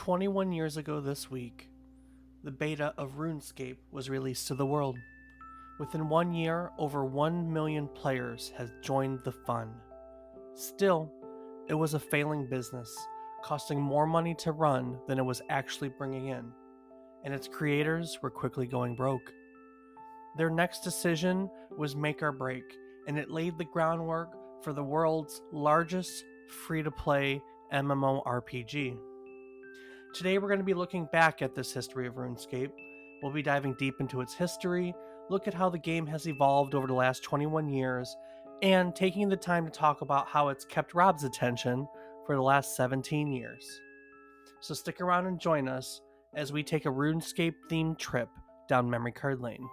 21 years ago this week, the beta of Runescape was released to the world. Within 1 year, over 1 million players had joined the fun. Still, it was a failing business, costing more money to run than it was actually bringing in, and its creators were quickly going broke. Their next decision was make or break, and it laid the groundwork for the world's largest free-to-play MMORPG. Today we're going to be looking back at this history of RuneScape. We'll be diving deep into its history, look at how the game has evolved over the last 21 years, and taking the time to talk about how it's kept Rob's attention for the last 17 years. So stick around and join us as we take a RuneScape themed trip down memory card lane.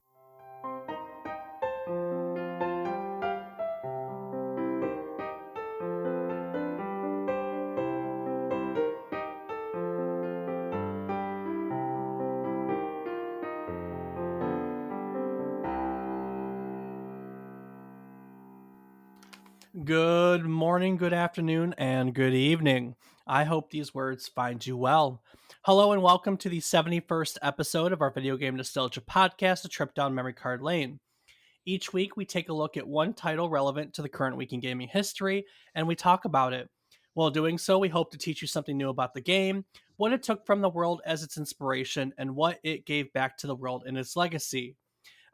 Good morning, good afternoon, and good evening. I hope these words find you well. Hello and welcome to the 71st episode of our Video Game Nostalgia podcast, A Trip Down Memory Card Lane. Each week, we take a look at one title relevant to the current week in gaming history, and we talk about it. While doing so, we hope to teach you something new about the game, what it took from the world as its inspiration, and what it gave back to the world in its legacy.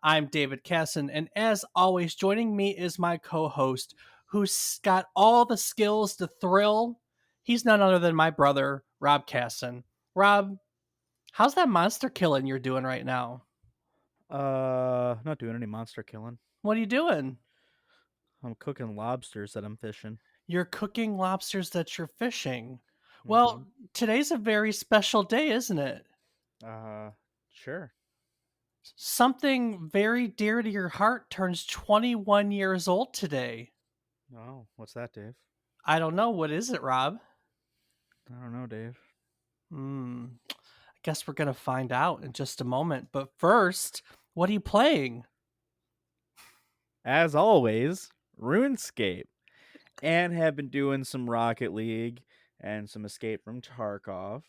I'm David Casson, and as always, joining me is my co-host, who's got all the skills to thrill. He's none other than my brother, Rob Casson. Rob, how's that monster killing you're doing right now? Not doing any monster killing. What are you doing? I'm cooking lobsters that I'm fishing. You're cooking lobsters that you're fishing. Mm-hmm. Well, today's a very special day, isn't it? Sure. Something very dear to your heart turns 21 years old today. Oh, what's that, Dave? I don't know. What is it, Rob? I don't know, Dave. I guess we're going to find out in just a moment. But first, what are you playing? As always, RuneScape. And have been doing some Rocket League and some Escape from Tarkov.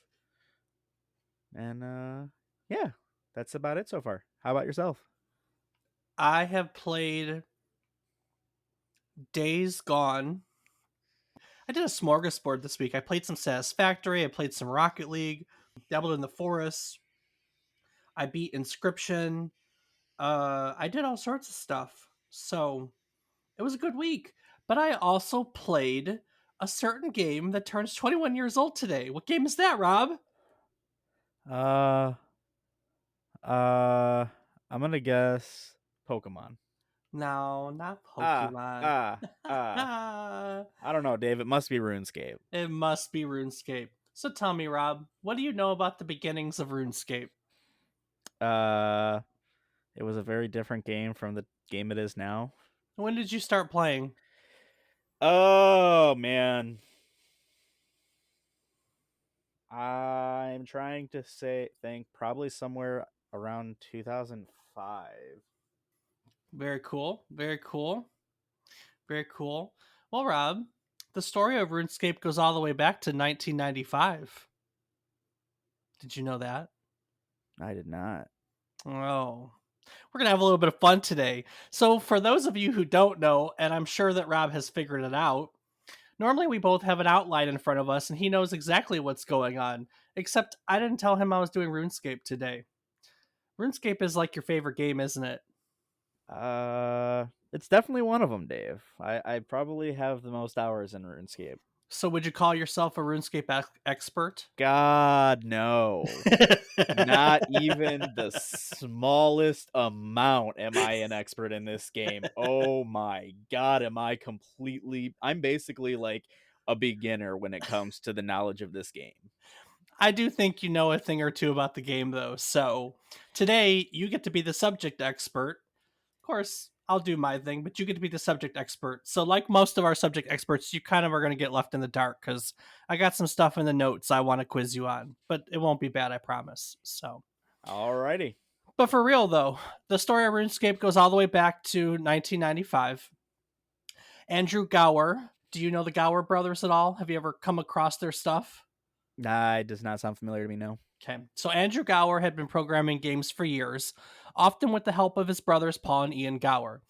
And, yeah, that's about it so far. How about yourself? I have played Days Gone. I did a smorgasbord this week. I played some Satisfactory. I played some Rocket League. Dabbled in the Forest. I beat Inscription. I did all sorts of stuff. So it was a good week. But I also played a certain game that turns 21 years old today. What game is that, Rob? I'm gonna guess Pokemon. No, not Pokemon. I don't know, Dave. It must be RuneScape. It must be RuneScape. So tell me, Rob, what do you know about the beginnings of RuneScape? It was a very different game from the game it is now. When did you start playing? Oh, man. I'm trying to think probably somewhere around 2005. Very cool. Very cool. Very cool. Well, Rob, the story of RuneScape goes all the way back to 1995. Did you know that? I did not. Oh. We're going to have a little bit of fun today. So, for those of you who don't know, and I'm sure that Rob has figured it out, normally we both have an outline in front of us and he knows exactly what's going on, except I didn't tell him I was doing RuneScape today. RuneScape is like your favorite game, isn't it? It's definitely one of them, Dave. I probably have the most hours in RuneScape. So would you call yourself a RuneScape expert? God, no. Not even the smallest amount am I an expert in this game. Oh my God, I'm basically like a beginner when it comes to the knowledge of this game. I do think you know a thing or two about the game, though. So today you get to be the subject expert. Of course, I'll do my thing, but you get to be the subject expert. So like most of our subject experts, you kind of are going to get left in the dark because I got some stuff in the notes I want to quiz you on, but it won't be bad, I promise. So, alrighty. But for real, though, the story of RuneScape goes all the way back to 1995. Andrew Gower. Do you know the Gower brothers at all? Have you ever come across their stuff? Nah, it does not sound familiar to me, no. Okay. So Andrew Gower had been programming games for years, often with the help of his brothers Paul and Ian Gower.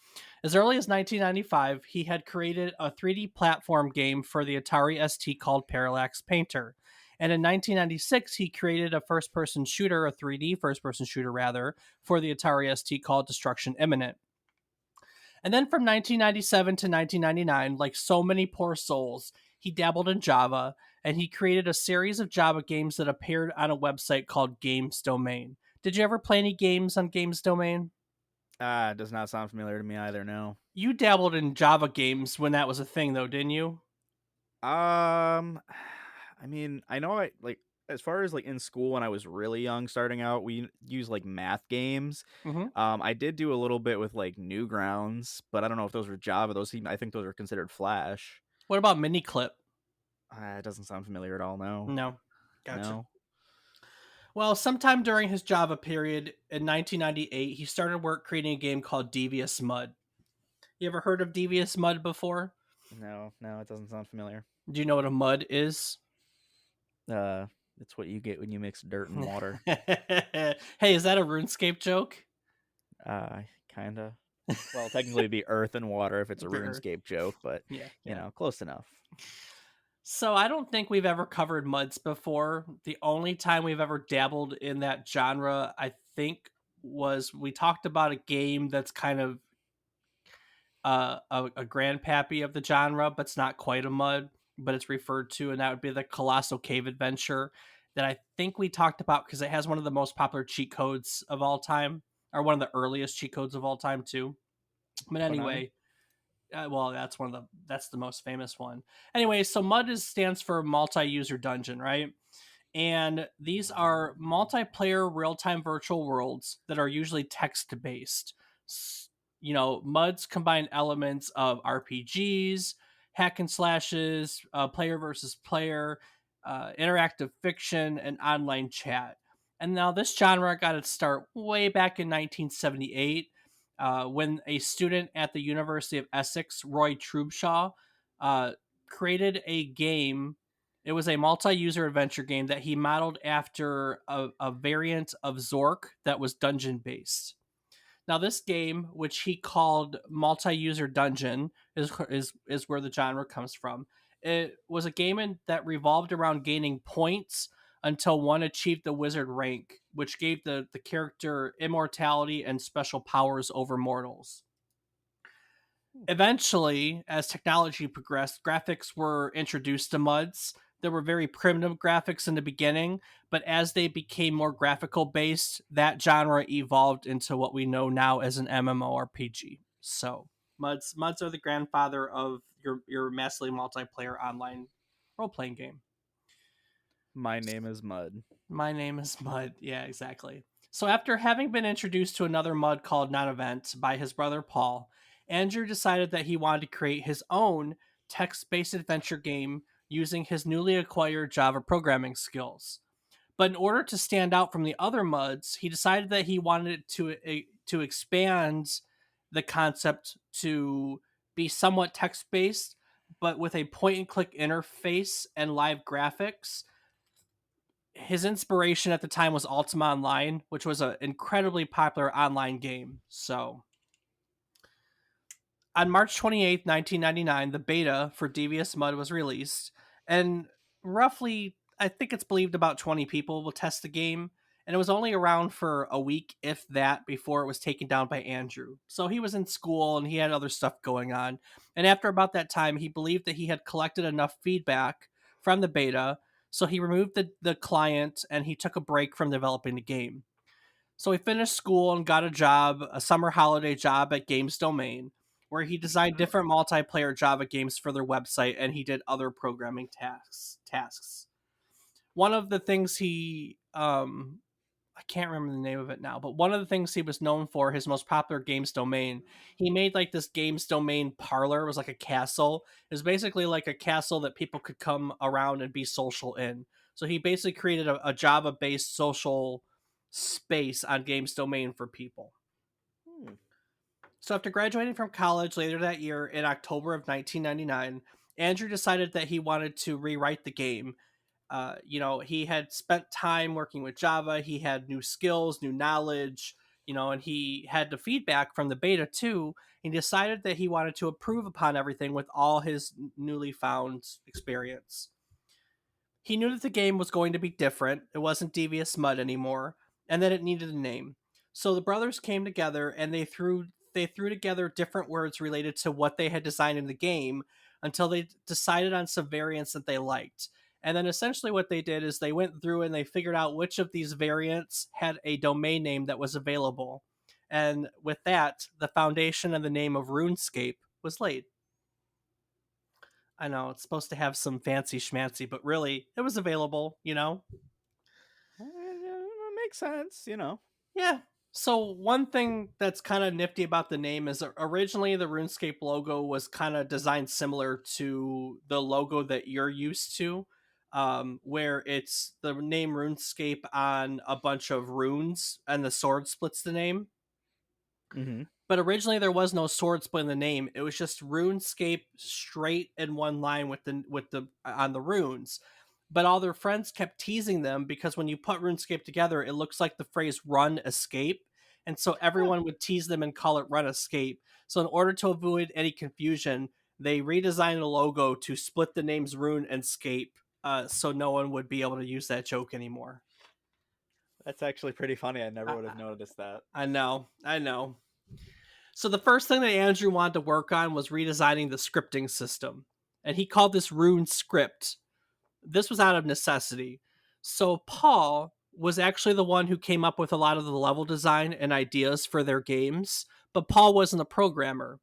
As early as 1995, he had created a 3D platform game for the Atari ST called Parallax Painter. And in 1996, he created a first person shooter, a 3D first person shooter rather, for the Atari ST called Destruction Imminent. And then from 1997 to 1999, like so many poor souls, he dabbled in Java and he created a series of Java games that appeared on a website called Games Domain. Did you ever play any games on Games Domain? Ah, it does not sound familiar to me either, no. You dabbled in Java games when that was a thing, though, didn't you? I mean, I know I like as far as like in school when I was really young starting out, we use like math games. Hmm. I did do a little bit with like Newgrounds, but I don't know if those were Java. I think those are considered Flash. What about Miniclip? It doesn't sound familiar at all. No, No. Gotcha. no, Well, sometime during his Java period in 1998, he started work creating a game called Devious Mud. You ever heard of Devious Mud before? no. It doesn't sound familiar. Do you know what a mud is? Uh, it's what you get when you mix dirt and water. Hey, is that a RuneScape joke? Uh, Kinda. Well, technically, it'd be earth and water if it's a The Earth. RuneScape joke, but Yeah, yeah. close enough. So I don't think we've ever covered muds before. The only time we've ever dabbled in that genre, I think, was we talked about a game that's kind of a grandpappy of the genre, but it's not quite a mud, but it's referred to, and that would be the Colossal Cave Adventure that I think we talked about because it has one of the most popular cheat codes of all time, or one of the earliest cheat codes of all time too. But Konami. anyway, well, that's the most famous one. Anyway, so MUD stands for multi-user dungeon, right? And these are multiplayer real-time virtual worlds that are usually text-based. MUDs combine elements of RPGs, hack and slashes, player versus player, interactive fiction, and online chat. And now this genre got its start way back in 1978 when a student at the University of Essex, Roy Trubshaw, uh, created a game. It was a multi-user adventure game that he modeled after a variant of Zork that was dungeon based. Now, this game, which he called multi-user dungeon, is where the genre comes from. It was a that revolved around gaining points until one achieved the wizard rank, which gave the character immortality and special powers over mortals. Eventually, as technology progressed, graphics were introduced to MUDs. There were very primitive graphics in the beginning, but as they became more graphical based, that genre evolved into what we know now as an MMORPG. So, MUDs are the grandfather of your massively multiplayer online role playing game. My name is Mud. My name is Mud. Yeah, exactly. So after having been introduced to another Mud called Non-Event by his brother Paul, Andrew decided that he wanted to create his own text-based adventure game using his newly acquired Java programming skills. But in order to stand out from the other Muds, he decided that he wanted to expand the concept to be somewhat text-based, but with a point-and-click interface and live graphics. His inspiration at the time was Ultima Online, which was an incredibly popular online game. So, on March 28th, 1999, the beta for Devious Mud was released, and roughly, I think it's believed about 20 people will test the game, and it was only around for a week, if that, before it was taken down by Andrew. So he was in school and he had other stuff going on, and after about that time, he believed that he had collected enough feedback from the beta, so he removed the client and he took a break from developing the game. So he finished school and got a job, a summer holiday job at Games Domain, where he designed different multiplayer Java games for their website and he did other programming tasks. One of the things I can't remember the name of it now, but one of the things he was known for, his most popular Games Domain, he made like this Games Domain parlor. It was like a castle. It was basically like a castle that people could come around and be social in. So he basically created a Java based social space on Games Domain for people. Hmm. So after graduating from college later that year in October of 1999, Andrew decided that he wanted to rewrite the game He had spent time working with Java. He had new skills, new knowledge, and he had the feedback from the beta too. He decided that he wanted to improve upon everything with all his newly found experience. He knew that the game was going to be different. It wasn't Devious Mud anymore, and that it needed a name. So the brothers came together and they threw together different words related to what they had designed in the game until they decided on some variants that they liked. And then essentially what they did is they went through and they figured out which of these variants had a domain name that was available. And with that, the foundation and the name of RuneScape was laid. I know it's supposed to have some fancy schmancy, but really, it was available. Makes sense. Yeah. So one thing that's kind of nifty about the name is originally the RuneScape logo was kind of designed similar to the logo that you're used to, where it's the name RuneScape on a bunch of runes, and the sword splits the name. Mm-hmm. But originally there was no sword split in the name. It was just RuneScape straight in one line with the on the runes. But all their friends kept teasing them because when you put RuneScape together, it looks like the phrase "run escape," and so Huh. everyone would tease them and call it "run escape." So in order to avoid any confusion, they redesigned the logo to split the names "Rune" and "Scape," so no one would be able to use that joke anymore. That's actually pretty funny. I never I, would have noticed that. I know, I know. So the first thing that Andrew wanted to work on was redesigning the scripting system, and he called this Rune Script. This was out of necessity. So Paul was actually the one who came up with a lot of the level design and ideas for their games, but Paul wasn't a programmer.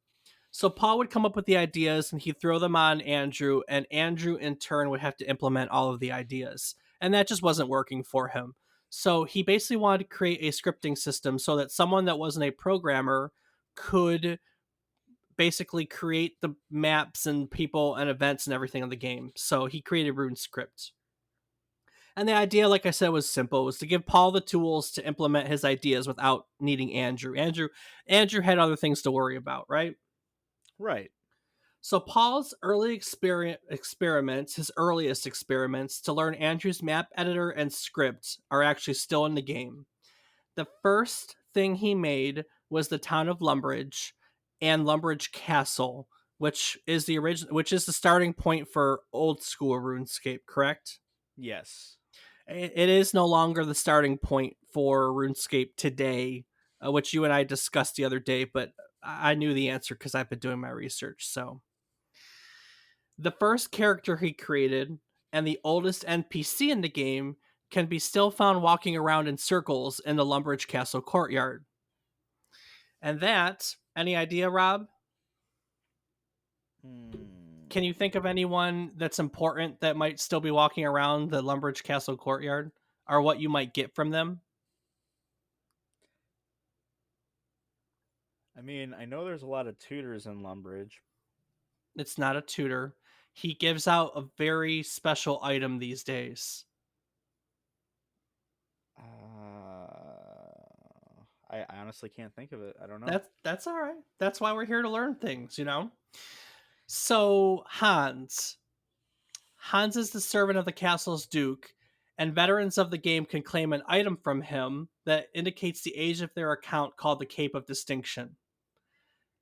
So Paul would come up with the ideas and he'd throw them on Andrew, and Andrew in turn would have to implement all of the ideas. And that just wasn't working for him. So he basically wanted to create a scripting system so that someone that wasn't a programmer could basically create the maps and people and events and everything in the game. So he created RuneScript. And the idea, like I said, was simple. It was to give Paul the tools to implement his ideas without needing Andrew. Andrew had other things to worry about, right? Right. So Paul's experiments, his earliest experiments to learn Andrew's map editor and script are actually still in the game. The first thing he made was the town of Lumbridge and Lumbridge Castle, which is the starting point for old school RuneScape, correct? Yes. It is no longer the starting point for RuneScape today, which you and I discussed the other day, but I knew the answer because I've been doing my research. So the first character he created and the oldest NPC in the game can be still found walking around in circles in the Lumbridge Castle courtyard. And that, any idea, Rob? Can you think of anyone that's important that might still be walking around the Lumbridge Castle courtyard, or what you might get from them? I mean, I know there's a lot of tutors in Lumbridge. It's not a tutor. He gives out a very special item these days. I honestly can't think of it. I don't know. That's all right. That's why we're here to learn things. So Hans is the servant of the castle's duke, and veterans of the game can claim an item from him that indicates the age of their account called the Cape of Distinction.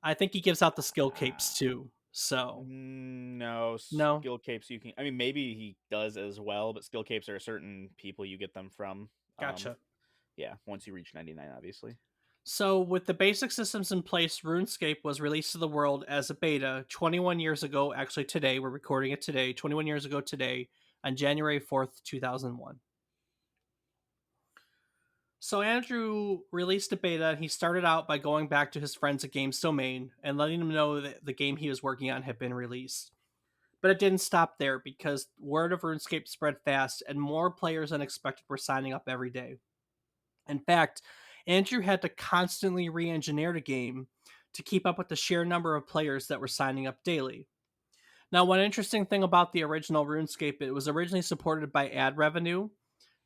I think he gives out the skill capes too. So, No, no, skill capes you can. I mean, maybe he does as well, but skill capes are certain people you get them from. gotcha. Yeah, once you reach 99, obviously. So, with the basic systems in place, RuneScape was released to the world as a beta 21 years ago. Actually, today, we're recording it today, 21 years ago today, on January 4th, 2001. So, Andrew released a beta, and he started out by going back to his friends at Games Domain and letting them know that the game he was working on had been released. But it didn't stop there because word of RuneScape spread fast, and more players than expected were signing up every day. In fact, Andrew had to constantly re engineer the game to keep up with the sheer number of players that were signing up daily. Now, one interesting thing about the original RuneScape, it was originally supported by ad revenue.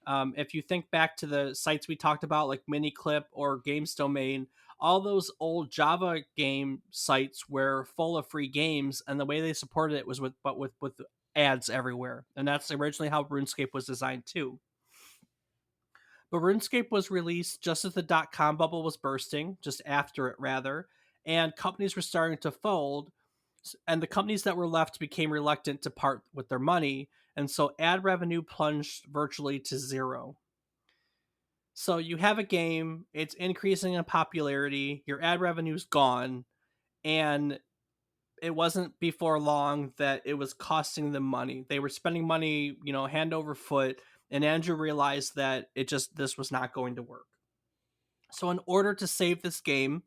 If you think back to the sites we talked about, like Miniclip or Games Domain, all those old Java game sites were full of free games, and the way they supported it was with ads everywhere. And that's originally how RuneScape was designed too. But RuneScape was released just as the .com bubble was bursting, just after it rather, and companies were starting to fold, and the companies that were left became reluctant to part with their money, and so ad revenue plunged virtually to zero. So you have a game, it's increasing in popularity, your ad revenue's gone, and it wasn't before long that it was costing them money. They were spending money, hand over foot, and Andrew realized that this was not going to work. So in order to save this game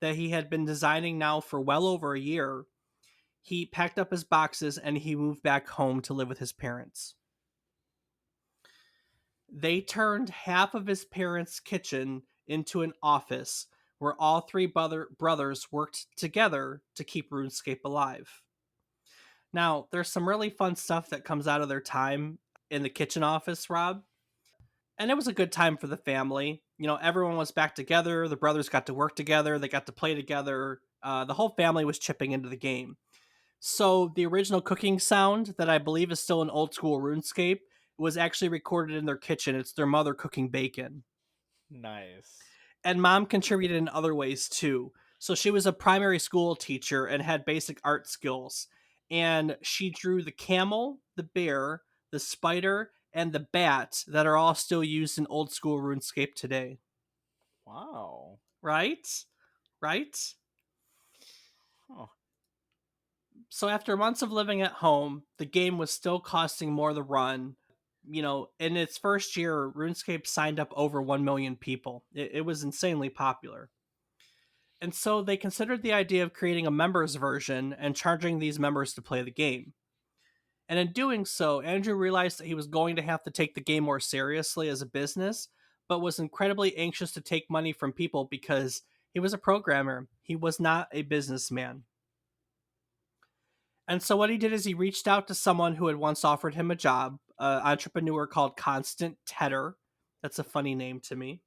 that he had been designing now for well over a year, he packed up his boxes and he moved back home to live with his parents. They turned half of his parents' kitchen into an office where all three brothers worked together to keep RuneScape alive. Now, there's some really fun stuff that comes out of their time in the kitchen office, Rob. And it was a good time for the family. Everyone was back together. The brothers got to work together. They got to play together. The whole family was chipping into the game. So the original cooking sound that I believe is still an old school RuneScape was actually recorded in their kitchen. It's their mother cooking bacon. Nice. And mom contributed in other ways too. So she was a primary school teacher and had basic art skills. And she drew the camel, the bear, the spider, and the bat that are all still used in old school RuneScape today. Wow. Right? Right? Huh. So after months of living at home, the game was still costing more to run. In its first year, RuneScape signed up over 1 million people. It was insanely popular. And so they considered the idea of creating a members version and charging these members to play the game. And in doing so, Andrew realized that he was going to have to take the game more seriously as a business, but was incredibly anxious to take money from people because he was a programmer. He was not a businessman. And so what he did is he reached out to someone who had once offered him a job, an entrepreneur called Constant Tedder. That's a funny name to me.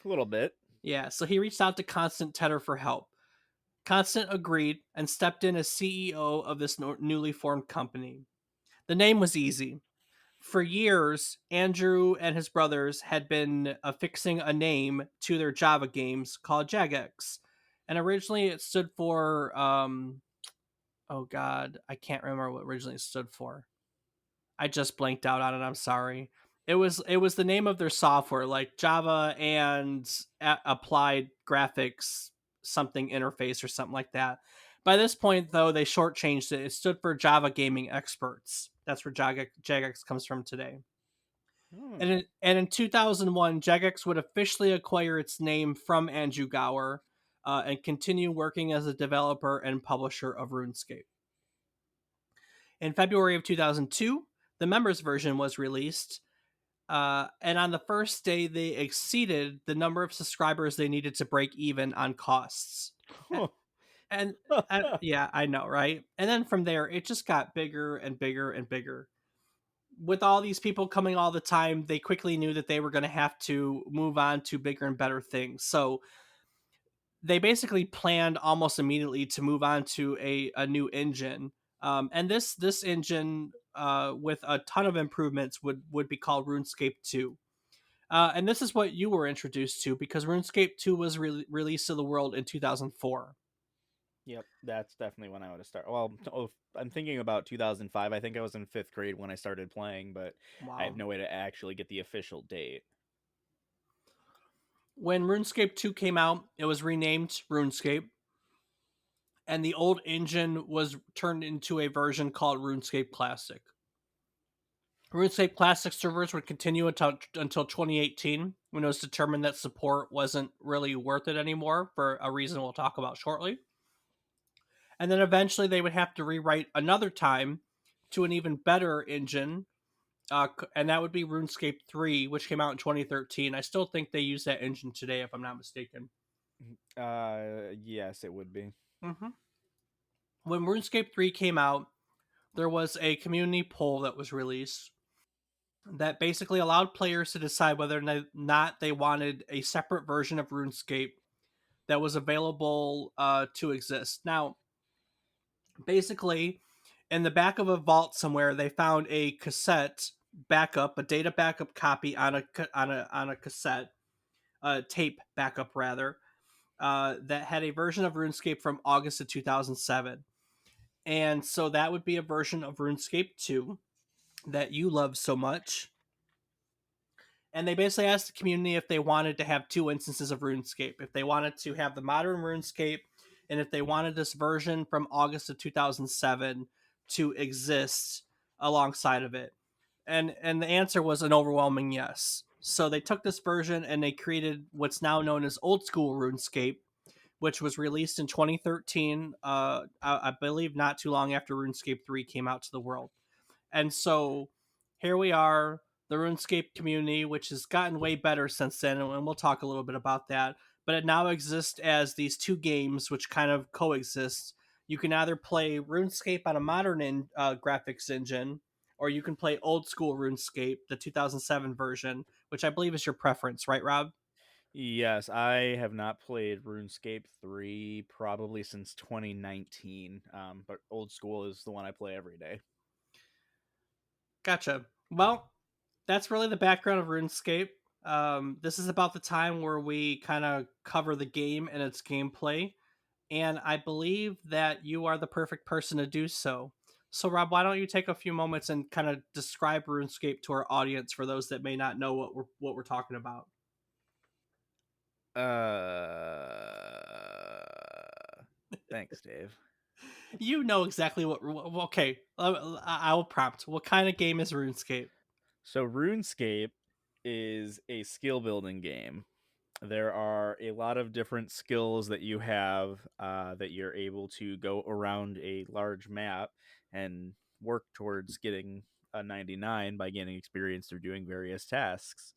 A little bit. Yeah, so he reached out to Constant Tedder for help. Constant agreed and stepped in as CEO of this newly formed company. The name was easy. For years, Andrew and his brothers had been affixing a name to their Java games called Jagex. And originally it stood for, oh God, I can't remember what originally it stood for. I just blanked out on it. I'm sorry. It was the name of their software, like Java and applied graphics something interface or something like that. By this point, though, they shortchanged it. It stood for Java Gaming Experts. That's where Jagex comes from today. Hmm. And in 2001, Jagex would officially acquire its name from Andrew Gower and continue working as a developer and publisher of RuneScape. In February of 2002, the members version was released, and on the first day, they exceeded the number of subscribers they needed to break even on costs. Huh. And, yeah, I know, right? And then from there, it just got bigger and bigger and bigger. With all these people coming all the time, they quickly knew that they were going to have to move on to bigger and better things. So they basically planned almost immediately to move on to a new engine. And this engine, with a ton of improvements, would be called RuneScape 2. And this is what you were introduced to because RuneScape 2 was released to the world in 2004. Yep, that's definitely when I would have started. Well, I'm thinking about 2005. I think I was in fifth grade when I started playing, but I have Wow. no way to actually get the official date. When RuneScape 2 came out, it was renamed RuneScape, and the old engine was turned into a version called RuneScape Classic. RuneScape Classic servers would continue until 2018, when it was determined that support wasn't really worth it anymore for a reason we'll talk about shortly. And then eventually they would have to rewrite another time to an even better engine, and that would be RuneScape 3, which came out in 2013. I still think they use that engine today, if I'm not mistaken. Yes, it would be. Mm-hmm. When RuneScape 3 came out, there was a community poll that was released that basically allowed players to decide whether or not they wanted a separate version of RuneScape that was available to exist. Now, basically, In the back of a vault somewhere, they found a cassette backup, a data backup copy on a cassette, tape backup rather, that had a version of RuneScape from August of 2007. And so that would be a version of RuneScape 2 that you love so much. And they basically asked the community if they wanted to have two instances of RuneScape, if they wanted to have the modern RuneScape, and if they wanted this version from August of 2007 to exist alongside of it. And the answer was an overwhelming yes. So they took this version and they created what's now known as old school RuneScape, which was released in 2013. I believe not too long after RuneScape 3 came out to the world. And so here we are, the RuneScape community, which has gotten way better since then, and we'll talk a little bit about that. But it now exists as these two games which kind of coexist. You can either play RuneScape on a modern graphics engine, or you can play old school RuneScape, the 2007 version, which I believe is your preference, right, Rob? Yes, I have not played RuneScape 3 probably since 2019, but old school is the one I play every day. Gotcha. Well, that's really the background of RuneScape. This is about the time where we kind of cover the game and its gameplay, and I believe that you are the perfect person to do so. So, Rob, why don't you take a few moments and kind of describe RuneScape to our audience for those that may not know what we're talking about? Thanks, Dave. You know exactly what. Okay, I will prompt. What kind of game is RuneScape? So RuneScape is a skill building game. There are a lot of different skills that you have that you're able to go around a large map and work towards getting a 99 by gaining experience through doing various tasks.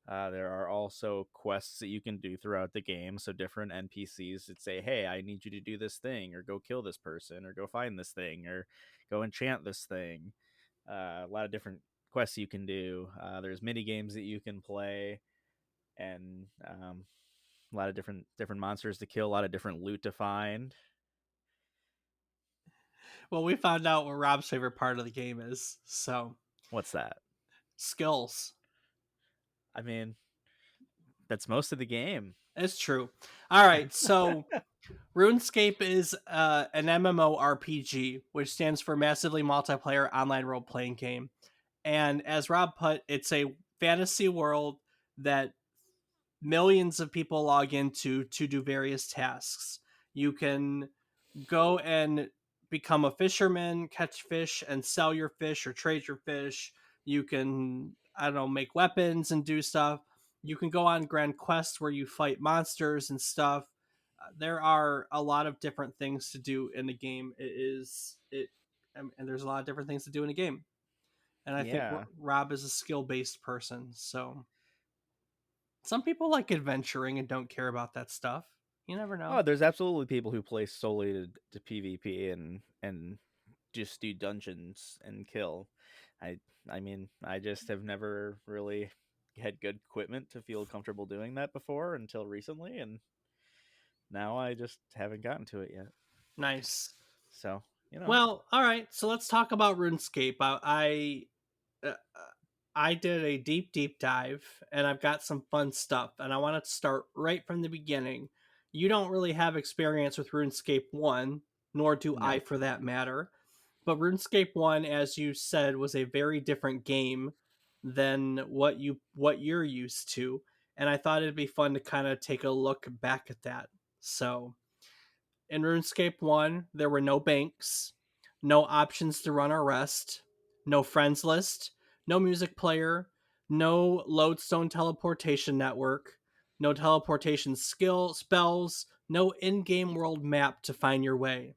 There are also quests that you can do throughout the game. So different NPCs that say, hey, I need you to do this thing, or go kill this person, or go find this thing, or go enchant this thing. A lot of different quests you can do. There's mini games that you can play, and a lot of different monsters to kill, a lot of different loot to find. Well, we found out what Rob's favorite part of the game is. So, What's that? skills. I mean, that's most of the game. It's true. All right, so RuneScape is an MMORPG, which stands for Massively Multiplayer Online Role Playing Game. And as Rob put, it's a fantasy world that millions of people log into to do various tasks. You can go and become a fisherman, catch fish, and sell your fish or trade your fish. You can, I don't know, make weapons and do stuff. You can go on grand quests where you fight monsters and stuff. There are a lot of different things to do in the game. And there's a lot of different things to do in a game. And I think Yeah. Rob is a skill based person, so some people like adventuring and don't care about that stuff. You never Oh, know. there's absolutely people who play solely to PvP and just do dungeons and kill. I I mean, I just have never really had good equipment to feel comfortable doing that before until recently, and now I just haven't gotten to it yet. Nice. So, you know. Well, all right. So let's talk about RuneScape. Uh, I did a deep dive, and I've got some fun stuff. And I want to start right from the beginning. You don't really have experience with RuneScape One, nor do I, No. for that matter. But RuneScape One, as you said, was a very different game than what you're used to, and I thought it'd be fun to kind of take a look back at that. So in RuneScape 1, there were no banks, no options to run or rest, no friends list, no music player, no lodestone teleportation network, no teleportation spells, no in-game world map to find your way.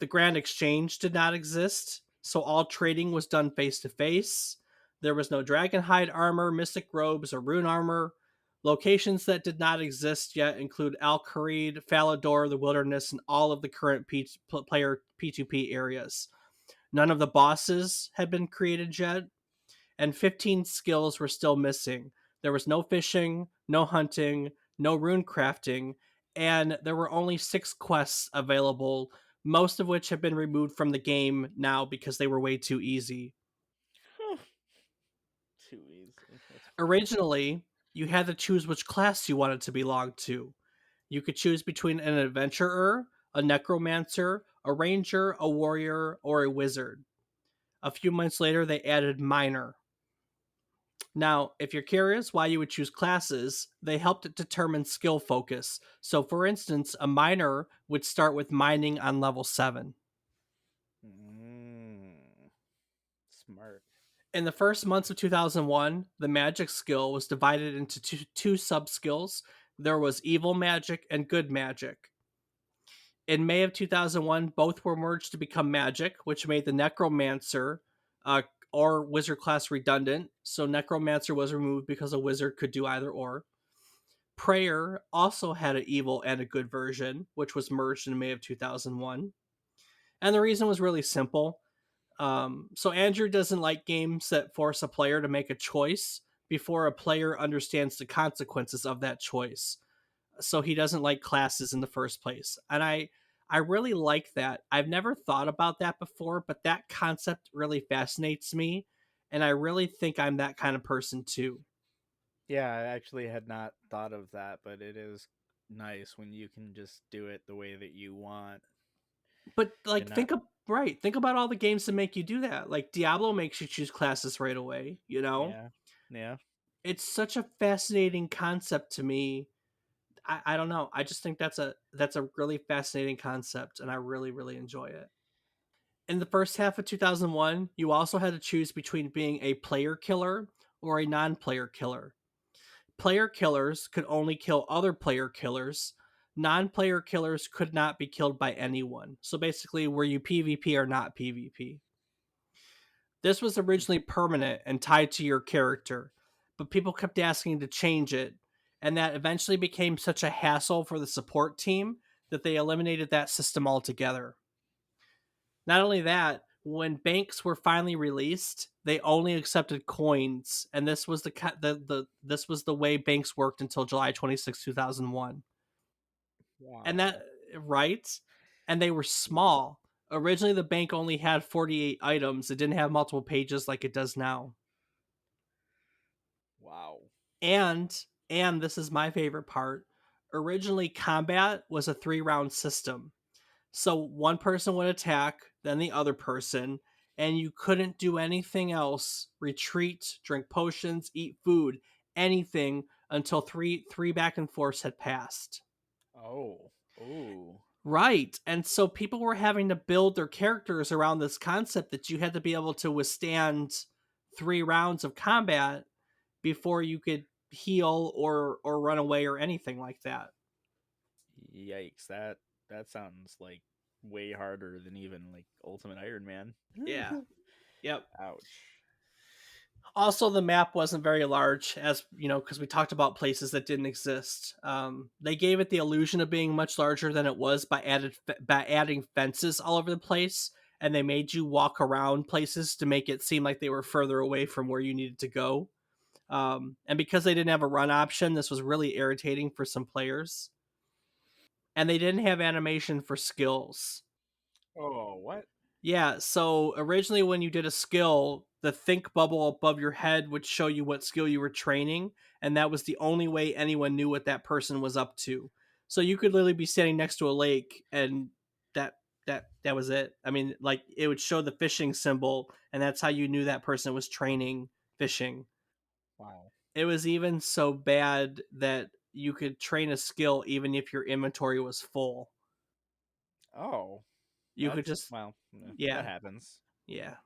The Grand Exchange did not exist, so all trading was done face to face. There was no Dragonhide armor, Mystic robes, or Rune armor. Locations that did not exist yet include Al Kharid, Falador, the Wilderness, and all of the current player P2P areas. None of the bosses had been created yet, and 15 skills were still missing. There was no fishing, no hunting, no rune crafting, and there were only 6 quests available most of which have been removed from the game now because they were way too easy. Too easy. That's funny. Originally, you had to choose which class you wanted to belong to. You could choose between an adventurer, a necromancer, a ranger, a warrior, or a wizard. A few months later, they added miner. Now, if you're curious why you would choose classes, they helped determine skill focus. So, for instance, a miner would start with mining on level 7. Mm, smart. In the first months of 2001, the magic skill was divided into two sub skills. There was evil magic and good magic. In May of 2001, both were merged to become magic, which made the necromancer uh, or wizard class redundant. So necromancer was removed because a wizard could do either or. Prayer also had an evil and a good version, which was merged in May of 2001. And the reason was really simple. So Andrew doesn't like games that force a player to make a choice before a player understands the consequences of that choice. So he doesn't like classes in the first place. And I really like that. I've never thought about that before, but that concept really fascinates me, and I really think I'm that kind of person too. Yeah, I actually had not thought of that, but it is nice when you can just do it the way that you want But and like not. think about all the games that make you do that. Like Diablo makes you choose classes right away, you know? Yeah, yeah, It's such a fascinating concept to me. I don't know. I just think that's a really fascinating concept and I really, really enjoy it. In the first half of 2001, you also had to choose between being a player killer or a non player killer. Player killers could only kill other player killers. Non player killers could not be killed by anyone. So basically, were you PvP or not PvP? This was originally permanent and tied to your character, but people kept asking to change it, and that eventually became such a hassle for the support team that they eliminated that system altogether. Not only that, when banks were finally released, they only accepted coins, and this was this was the way banks worked until July 26, 2001. And that wow, right? And they were small. Originally the bank only had 48 items. It didn't have multiple pages like it does now. wow. And this is my favorite part. Originally combat was a 3-round system. So one person would attack, then the other person, and you couldn't do anything else. Retreat, drink potions, eat food, anything until three back and forths had passed. Oh, ooh, Right. And so people were having to build their characters around this concept that you had to be able to withstand 3 rounds of combat before you could heal or run away or anything like that. yikes! That sounds like way harder than even like Ultimate Iron Man. Yeah. Yep. Ouch. Also, the map wasn't very large, as you know, because we talked about places that didn't exist. They gave it the illusion of being much larger than it was by adding fences all over the place, and they made you walk around places to make it seem like they were further away from where you needed to go. And because they didn't have a run option, this was really irritating for some players. And they didn't have animation for skills. Oh, what? Yeah, so originally when you did a skill, the think bubble above your head would show you what skill you were training, and that was the only way anyone knew what that person was up to. So you could literally be standing next to a lake and that that was it. I mean, like it would show the fishing symbol and that's how you knew that person was training fishing. Wow. It was even so bad that you could train a skill even if your inventory was full. Oh, You could that's just well, that yeah, happens. yeah.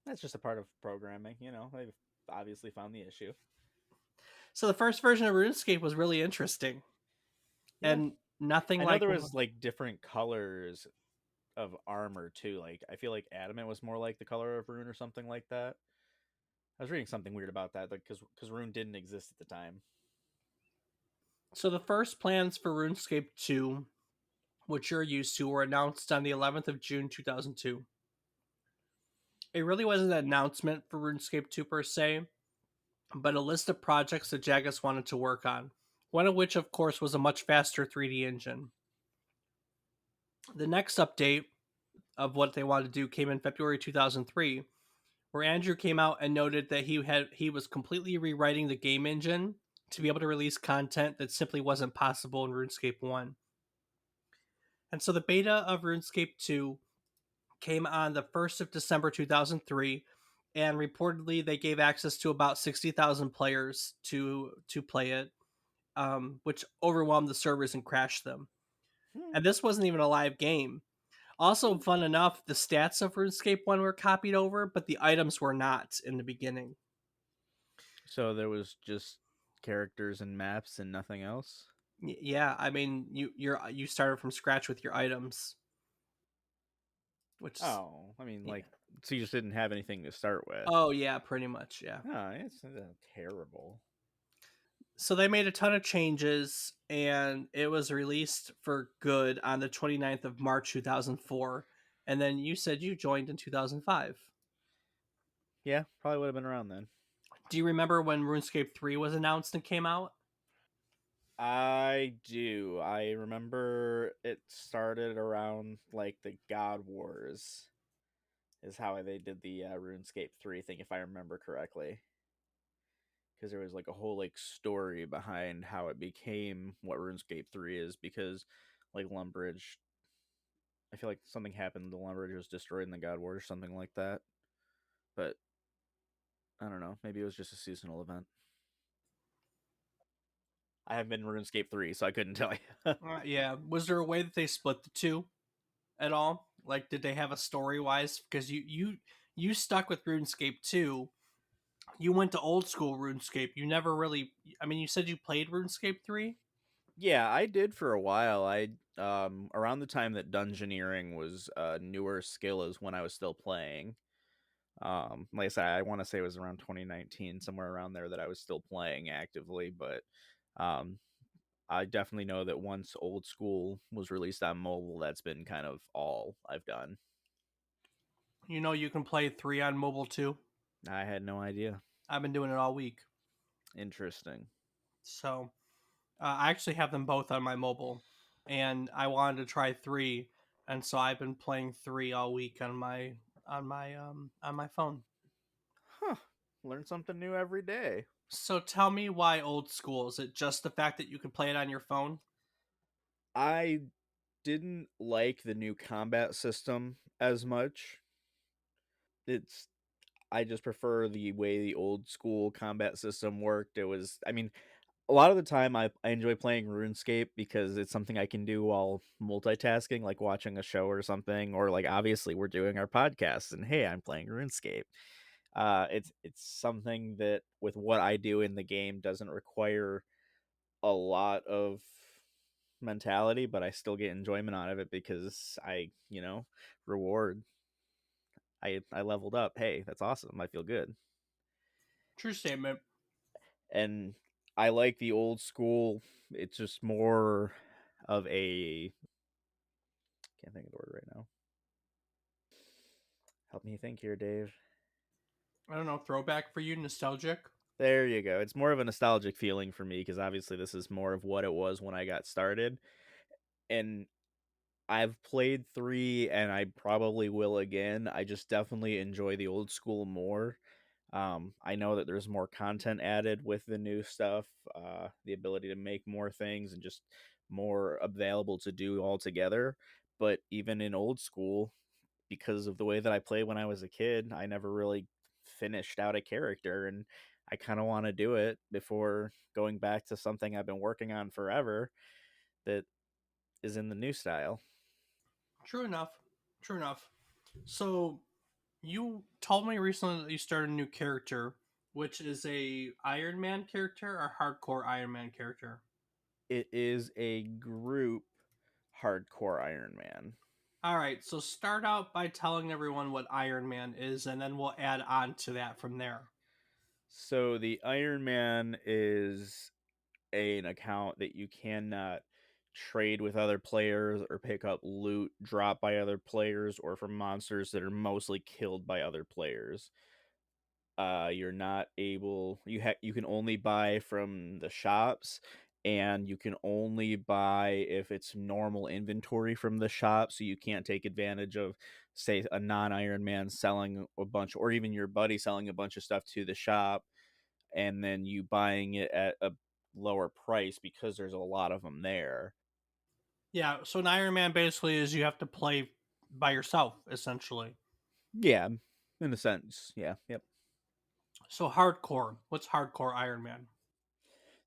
That's just a part of programming, They've obviously found the issue. So the first version of RuneScape was really interesting Yeah. and nothing I know like there was like different colors of armor too. Like I feel like adamant was more like the color of rune or something like that. I was reading something weird about that, like because rune didn't exist at the time. so the first plans for RuneScape 2, which you're used to, were announced on the 11th of June 2002. It really wasn't an announcement for RuneScape 2 per se, but a list of projects that Jagex wanted to work on. One of which, of course, was a much faster 3D engine. The next update of what they wanted to do came in February 2003, where Andrew came out and noted that he was completely rewriting the game engine to be able to release content that simply wasn't possible in RuneScape 1. And so the beta of RuneScape 2 came on the 1st of December 2003, and reportedly they gave access to about 60,000 players to play it, which overwhelmed the servers and crashed them. Hmm. And this wasn't even a live game. Also, fun enough, the stats of RuneScape 1 were copied over, but the items were not in the beginning. So there was just characters and maps and nothing else. Yeah, I mean, you started from scratch with your items, which is Oh, I mean, yeah. like, so you just didn't have anything to start with. Oh yeah, pretty much, yeah. Oh, it's terrible. So they made a ton of changes, and it was released for good on the 29th of March 2004. And then you said you joined in 2005. Yeah, probably would have been around then. Do you remember when RuneScape 3 was announced and came out? I do. I remember it started around like the God Wars, is how they did the RuneScape 3 thing, if I remember correctly. Because there was like a whole like story behind how it became what RuneScape 3 is. Because like Lumbridge, I feel like something happened. The Lumbridge was destroyed in the God Wars or something like that. But I don't know. Maybe it was just a seasonal event. I haven't been in RuneScape 3, so I couldn't tell you. Yeah. Was there a way that they split the two at all? Like, did they have a story wise? Because you stuck with RuneScape 2. You went to old school RuneScape. You never really. I mean, you said you played RuneScape 3. Yeah, I did for a while. I around the time that dungeoneering was a newer skill is when I was still playing. Like I said, I want to say it was around 2019, somewhere around there that I was still playing actively, but um I definitely know that once Old School was released on mobile, that's been kind of all I've done. You know, you can play 3 on mobile too. I had no idea. I've been doing it all week. Interesting. So I actually have them both on my mobile, and I wanted to try 3, and so I've been playing 3 all week on my phone. Huh. Learn something new every day. So tell me why old school? Is it just the fact that you can play it on your phone? I didn't like the new combat system as much. It's I just prefer the way the old school combat system worked. It was, I mean, a lot of the time I enjoy playing RuneScape because it's something I can do while multitasking, like watching a show or something, or like obviously we're doing our podcast and hey, I'm playing RuneScape. It's something that with what I do in the game doesn't require a lot of mentality, but I still get enjoyment out of it because reward. I leveled up. Hey, that's awesome. I feel good. True statement. And I like the old school. It's just more of a can't think of the word right now. Help me think here, Dave. I don't know, throwback for you, nostalgic. There you go. It's more of a nostalgic feeling for me because obviously this is more of what it was when I got started. And I've played 3 and I probably will again. I just definitely enjoy the old school more. I know that there's more content added with the new stuff, the ability to make more things and just more available to do altogether. But even in old school, because of the way that I played when I was a kid, I never really finished out a character, and I kind of want to do it before going back to something I've been working on forever that is in the new style. True enough. True enough. So you told me recently that you started a new character, which is a Iron Man character or hardcore Iron Man character. It is a group hardcore Iron Man. All right, so start out by telling everyone what Iron Man is, and then we'll add on to that from there. So the Iron Man is an account that you cannot trade with other players or pick up loot dropped by other players or from monsters that are mostly killed by other players. You're not able you can only buy from the shops, and you can only buy if it's normal inventory from the shop, so you can't take advantage of, say, a non-Iron Man selling a bunch, or even your buddy selling a bunch of stuff to the shop and then you buying it at a lower price because there's a lot of them there. Yeah, so an Iron Man basically is you have to play by yourself, essentially. Yeah, in a sense. Yeah, yep. So hardcore. What's hardcore Iron Man?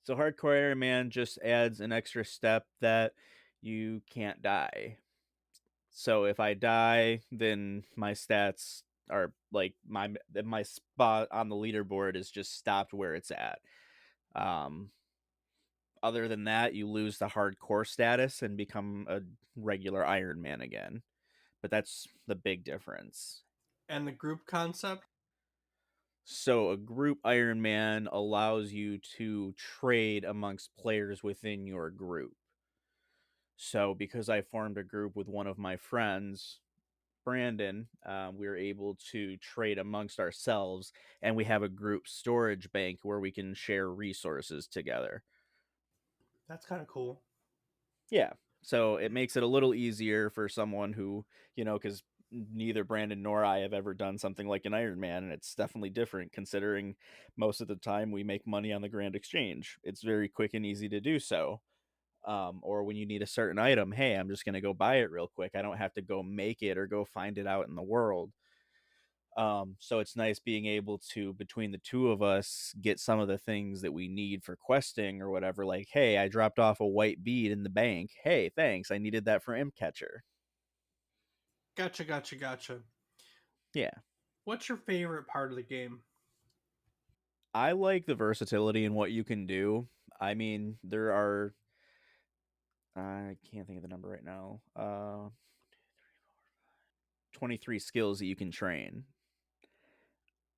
So hardcore Iron Man just adds an extra step that you can't die. So if I die, then my stats are like my spot on the leaderboard is just stopped where it's at. Um, Other than that, you lose the hardcore status and become a regular Iron Man again. But that's the big difference. And the group concept? So a group Iron Man allows you to trade amongst players within your group. So because I formed a group with one of my friends, Brandon, we were able to trade amongst ourselves, and we have a group storage bank where we can share resources together. That's kind of cool. Yeah. So it makes it a little easier for someone who, because neither Brandon nor I have ever done something like an Iron Man, and it's definitely different considering most of the time we make money on the Grand Exchange. It's very quick and easy to do so. Or when you need a certain item, hey, I'm just going to go buy it real quick. I don't have to go make it or go find it out in the world. So it's nice being able to, between the two of us, get some of the things that we need for questing or whatever. Like, hey, I dropped off a white bead in the bank. Hey, thanks. I needed that for imp catcher. Gotcha, gotcha, gotcha. Yeah. What's your favorite part of the game? I like the versatility in what you can do. I mean, there are, I can't think of the number right now. 23 skills that you can train.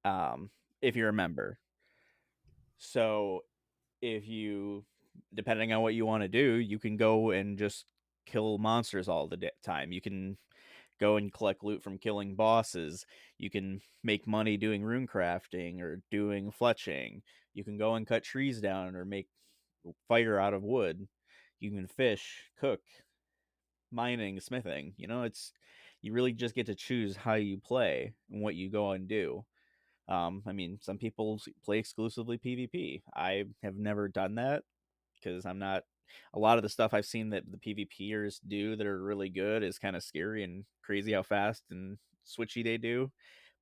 Um, if you remember. So if you, depending on what you want to do, you can go and just kill monsters all the time. You can go and collect loot from killing bosses. You can make money doing rune crafting or doing fletching. You can go and cut trees down or make fire out of wood. You can fish, cook, mining, smithing. It's, you really just get to choose how you play and what you go and do. I mean, some people play exclusively PvP. I have never done that because I'm not. A lot of the stuff I've seen that the PvPers do that are really good is kind of scary and crazy how fast and switchy they do.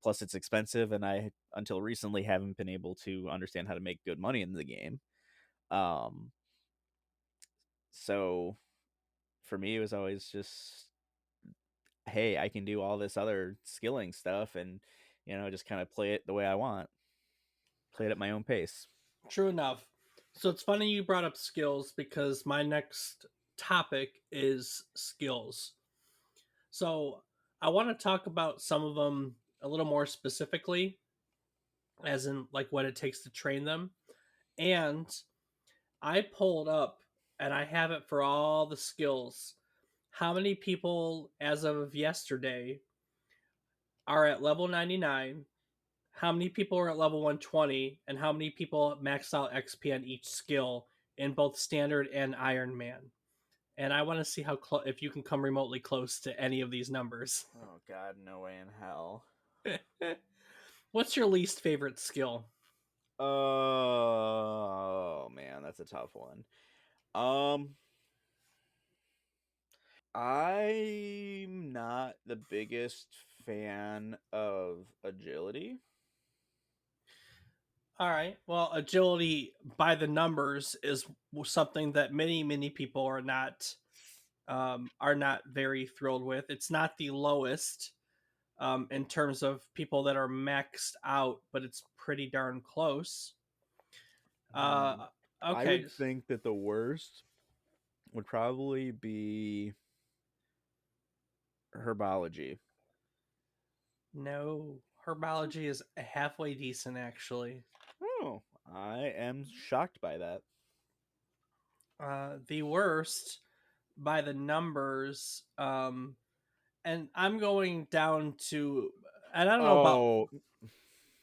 Plus, it's expensive, and I, until recently, haven't been able to understand how to make good money in the game. Um, so for me, it was always just, hey, I can do all this other skilling stuff, and just kind of play it the way I want, play it at my own pace. True enough. So it's funny you brought up skills because my next topic is skills. So I want to talk about some of them a little more specifically, as in like what it takes to train them. And I pulled up, and I have it for all the skills. How many people, as of yesterday, are at level 99? How many people are at level 120? And how many people max out XP on each skill in both standard and Iron Man? And I want to see if you can come remotely close to any of these numbers. Oh God, no way in hell. What's your least favorite skill? Oh man, that's a tough one. Um, I'm not the biggest fan of agility. All right. Well, agility by the numbers is something that many people are not very thrilled with. It's not the lowest in terms of people that are maxed out, but it's pretty darn close. Uh, Hmm. I okay. would think that the worst would probably be herbology. No, herbology is halfway decent actually. Oh, I am shocked by that. The worst by the numbers, and I'm going down to, and I don't know about Oh, is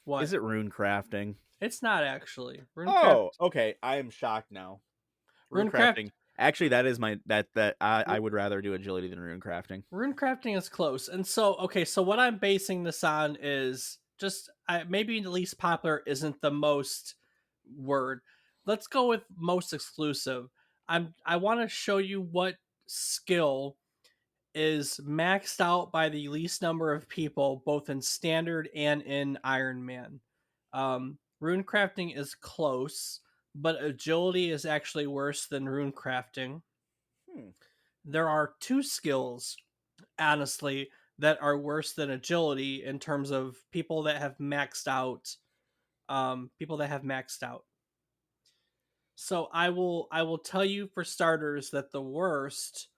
what. it rune crafting? It's not actually. Runecraft. Oh, okay. I am shocked now. Rune Runecraft crafting. Actually, that is my that I would rather do agility than rune crafting. Rune crafting is close. And so, okay, so what I'm basing this on is just maybe the least popular isn't the most word. Let's go with most exclusive. I want to show you what skill is maxed out by the least number of people, both in standard and in Iron Man. Rune crafting is close, but agility is actually worse than rune crafting. Hmm. There are two skills, honestly, that are worse than agility in terms of people that have maxed out. People that have maxed out. So I will tell you for starters that the worst,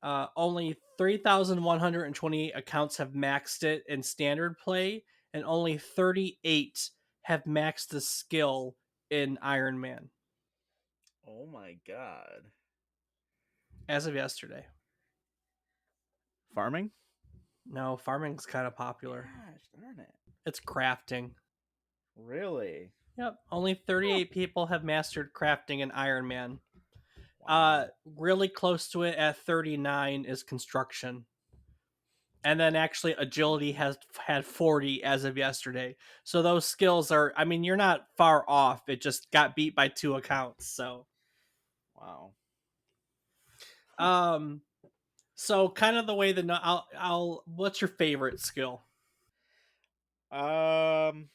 only 3,128 accounts have maxed it in standard play, and only 38 have maxed the skill in Iron Man Oh my god. as of yesterday. Farming? No, farming's kind of popular. Gosh darn it. It's crafting. Really? Yep, only Huh. 38 people have mastered crafting in Iron Man. Wow. Really close to it at 39 is construction. And then actually agility has had 40 as of yesterday. So those skills are, I mean, you're not far off. It just got beat by 2 accounts. So Wow. um so kind of the way that I'll what's your favorite skill? Um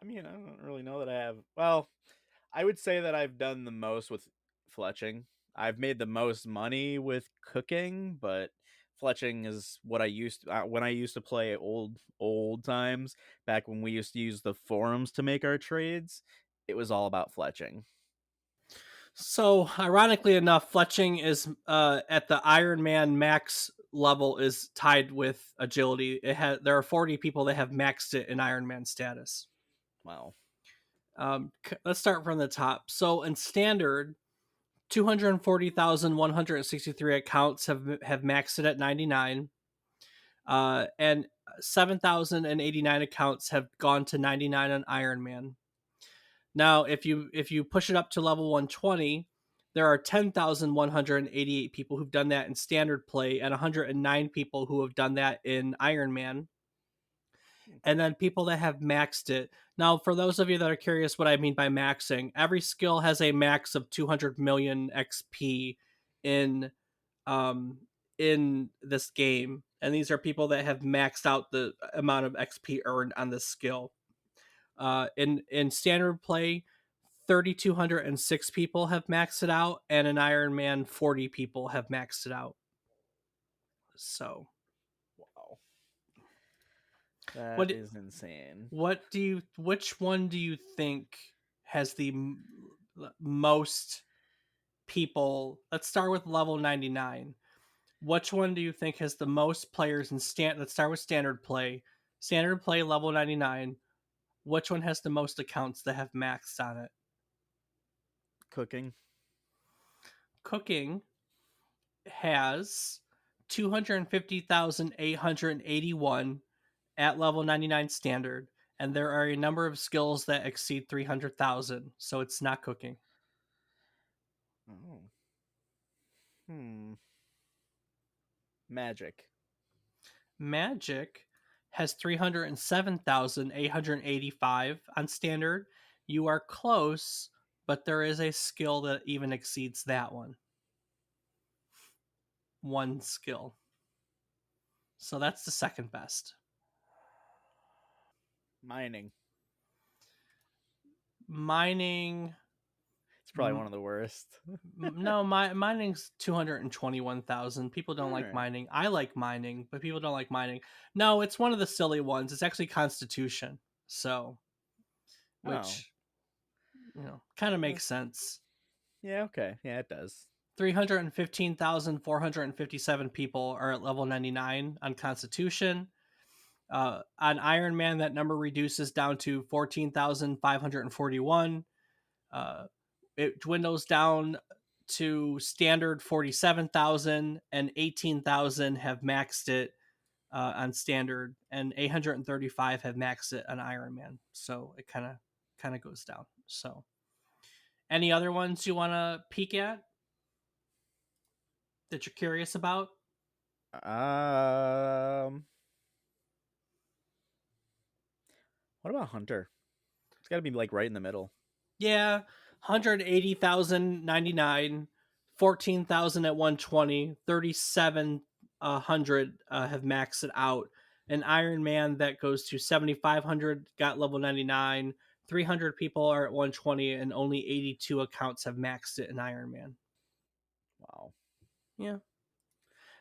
I mean, I don't really know that I have. Well, I would say that I've done the most with fletching. I've made the most money with cooking, but fletching is what I used to, when I used to play old times back when we used to use the forums to make our trades. It was all about fletching. So ironically enough, fletching is at the Iron Man max level is tied with agility. There are 40 people that have maxed it in Iron Man status. Wow. Let's start from the top. So in standard, 240,163 accounts have maxed it at 99, and 7,089 accounts have gone to 99 on Iron Man. Now, if you push it up to level 120, there are 10,188 people who've done that in standard play, and 109 people who have done that in Iron Man, and then people that have maxed it. Now, for those of you that are curious what I mean by maxing, every skill has a max of 200 million XP in um in this game, and these are people that have maxed out the amount of XP earned on this skill. In standard play, 3,206 people have maxed it out, and in Iron Man, 40 people have maxed it out. So, Wow. That what is insane. which one do you think has the most people? Let's start with level 99. Which one do you think has the most players in Let's start with standard play. Standard play level 99. Which one has the most accounts that have maxed on it? Cooking. Cooking has 250,881 at level 99 standard, and there are a number of skills that exceed 300,000, so it's not cooking. Oh. Hmm. Magic. Magic has 307,885 on standard. You are close, but there is a skill that even exceeds that one. One skill. So that's the second best. Mining. Mining. It's probably one of the worst. No, mining's 221,000. People don't like Alright. mining. I like mining, but people don't like mining. No, it's one of the silly ones. It's actually Constitution. So, Oh. which, kind of Uh, makes sense. yeah, okay. Yeah, it does. 315,457 people are at level 99 on Constitution. On Iron Man, that number reduces down to 14,541. It dwindles down to standard 47,000, and 18,000 have maxed it on standard, and 835 have maxed it on Iron Man. So it kind of goes down. So Any other ones you want to peek at that you're curious about? Um, what about Hunter? It's got to be like right in the middle. Yeah, 180,099, 14,000 at 120, 3,700 have maxed it out. An Iron Man that goes to 7,500 got level 99. 300 people are at 120, and only 82 accounts have maxed it in Iron Man. Wow. Yeah.